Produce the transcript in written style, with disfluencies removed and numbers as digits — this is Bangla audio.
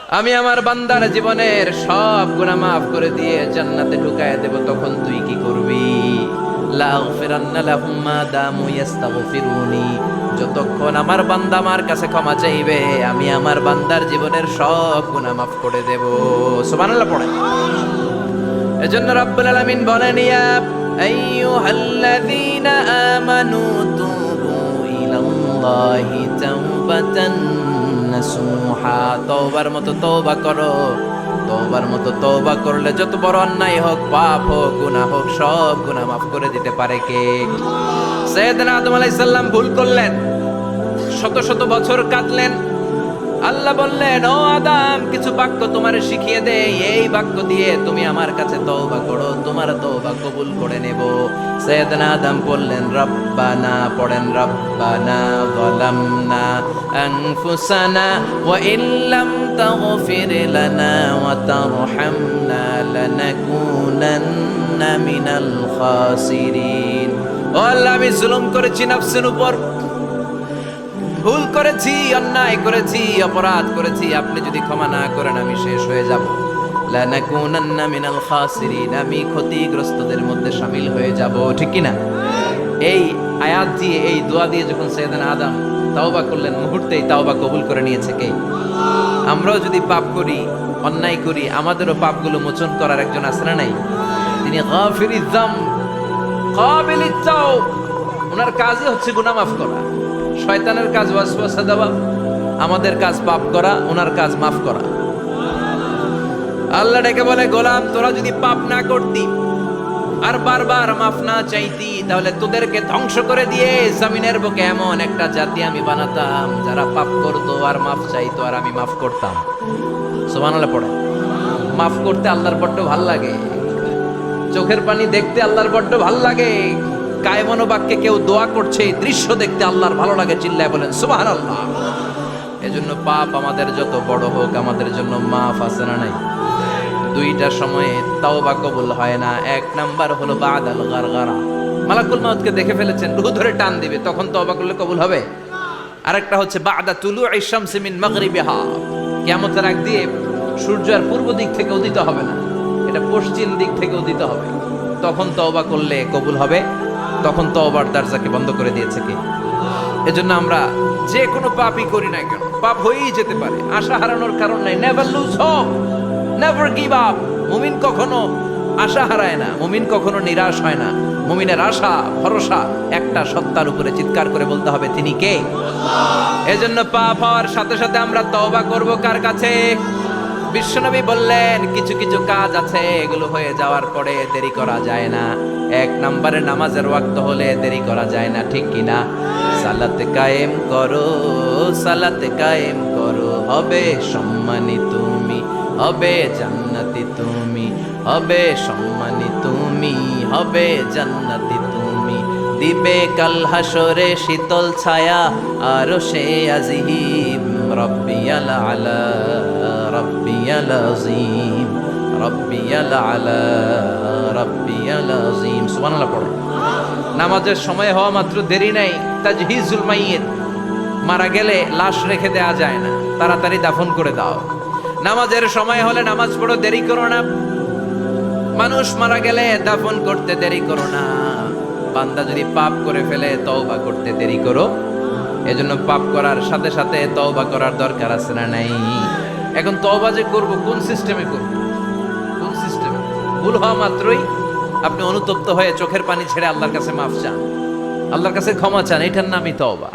আমি আমার বান্দার জীবনের সব গুনাহ মাফ করে দিয়ে জান্নাতে ঢুকায় দেব, তখন তুই কি করবি? লাগফিরান্না লাহুম মা দামু ইস্তাগফিরুনি। যতক্ষণ আমার বান্দা আমার কাছে ক্ষমা চাইবে, আমি আমার বান্দার জীবনের সব গুনাহ মাফ করে দেব। সুবহানাল্লাহ পড়ে। এজন্য রাব্বুল আলামিন বলেন, ইয়া আইয়ুহাল্লাযীনা আমানু তুবু ইলাল্লাহি তাওবাতান নাসুহা। তওবার মতো তওবা করো। তওবার মতো তওবা করলে যত বড় অন্যায় হোক, পাপ হোক, গুনাহ হোক, সব গুনাহ মাফ করে দিতে পারে কে? সাইয়েদনা আদম আলাইহিস সালাম ভুল করলেন, শত শত বছর কাঁদলেন। আল্লাহ বললেন, ও আদম, কিছু বাক্য তোমারে শিখিয়ে দেই, এই বাক্য দিয়ে তুমি আমার কাছে তওবা করো, তোমার তওবা কবুল করে নেব। সাইয়েদনা আদম বললেন, রব্বানা, পড়েন, রব্বানা যালামনা আনফুসানা ওয়া ইল্লাম তাগফির লানা ওয়া তারহামনা লানাকুনান্না মিনাল খাসিরিন। ও আল্লাহ, আমি জুলুম করেছি নফসের উপর, ভুল করেছি, অন্যায় করেছি, অপরাধ করেছি। আপনি যদি ক্ষমা না করেন আমি শেষ হয়ে যাব। লানাকুনান্না মিনাল খাসিরিন, আমি ক্ষতিগ্রস্তদের মধ্যে শামিল হয়ে যাব। ঠিক কি না? এই আয়াত দিয়ে, এই দোয়া দিয়ে যখন সাইয়েদনা আদম তাওবা করলেন, মুহূর্তেই তাওবা কবুল করে নিয়েছে কে? আমরাও যদি পাপ করি, অন্যায় করি, আমাদেরও পাপগুলো মোচন করার একজন আছে না নাই? তিনি গাফিরিয যামব কাবিলিত তাওব। ওনার কাজই হচ্ছে গুনাহ মাফ করা। শয়তানের কাজ ওয়াসওয়াসা দেওয়া, আমাদের কাজ পাপ করা, ওনার কাজ মাফ করা। আল্লাহ ডেকে বলে, গোলাম, তোরা যদি পাপ না করতি আর বারবার মাফ না চাইতি, তাহলে তোদেরকে ধ্বংস করে দিয়ে জমিনের বুকে এমন একটা জাতি আমি বানাতাম যারা পাপ করতো আর মাফ চাইতো, আর আমি মাফ করতাম। সুবহানাল্লাহ পড়ে। মাফ করতে আল্লাহর বড্ড ভাল লাগে, চোখের পানি দেখতে আল্লাহর বড্ড ভাল লাগে। কায়মনো বাক্যে কেউ দোয়া করছে, এই দৃশ্য দেখতে আল্লাহর ভালো লাগে, চিল্লায় বলেন সুবহানাল্লাহ। এজন্য পাপ আমাদের যত বড় হোক, আমাদের জন্য মাফ আছে না নাই? দুইটা সময়ে তাওবা কবুল হয় না। এক নাম্বার হলো বাদাল গারগারা, মালাকুল মাউতকে দেখে ফেলেছেন, রূহ ধরে টান দিবে, তখন তাওবা করলে কবুল হবে। আরেকটা হচ্ছে বাদা তুলুই শামসি মিন মাগরিবিহা, কিয়ামতের আগ দিয়ে সূর্য আর পূর্ব দিক থেকে উদিত হবে না, এটা পশ্চিম দিক থেকে উদিত হবে, তখন তওবা করলে কবুল হবে। তখন তওবার দরজাকে বন্ধ করে দিয়েছে কে? এজন্য আমরা যে কোনো পাপই করি না কেন, পাপ হয়েই যেতে পারে, আশা হারানোর কারণ নাই। Never lose hope, never give up. মুমিন কখনো আশা হারায় না, মুমিন কখনো নিরাশ হয় না। মুমিনের আশা ভরসা একটা সত্তার উপরে, চিৎকার করে বলতে হবে, তিনি কে? এজন্য পাপ হওয়ার সাথে সাথে আমরা তওবা করব কার কাছে? বিশ্বনবী বললেন, কিছু কিছু কাজ আছে, এগুলো হয়ে যাওয়ার পরে দেরি করা যায় না। এক নম্বরে নামাজের ওয়াক্ত হলে দেরি করা যায় না, ঠিক কিনা? সালাত কায়েম করো, সালাত কায়েম করো, হবে সম্মানী তুমি, হবে জান্নাতি তুমি, হবে সম্মানী তুমি, হবে জান্নাতি তুমি। দিবে কাল হাসরে শীতল ছায়া আরশে আজিম, রব্বিয়াল আলা, রব্বিয়াল আযীম, রব্বিয়াল আলা, রব্বিয়াল আযীম। সুবহানাল্লাহ পড়ে। নামাজের সময় হওয়া মাত্র দেরি নাই। তাজহিজুল মাইয়িত, মারা গেলে লাশ রেখে দেয়া যায় না, তাড়াতাড়ি দাফন করে দাও। নামাজের সময় হলে নামাজ পড়ো, দেরি করো না। মানুষ মারা গেলে দাফন করতে দেরি করো না। বান্দা যদি পাপ করে ফেলে, তওবা করতে দেরি করো। এজন্য পাপ করার সাথে সাথে তওবা করার দরকার আছে না নাই? এখন তওবা যে করব, কোন সিস্টেমে করব? কোন সিস্টেমে? ভুল হওয়া মাত্রই আপনি অনুতপ্ত হয়ে চোখের পানি ছেড়ে আল্লাহর কাছে মাফ চান, আল্লাহর কাছে ক্ষমা চান, এটার নামই তওবা।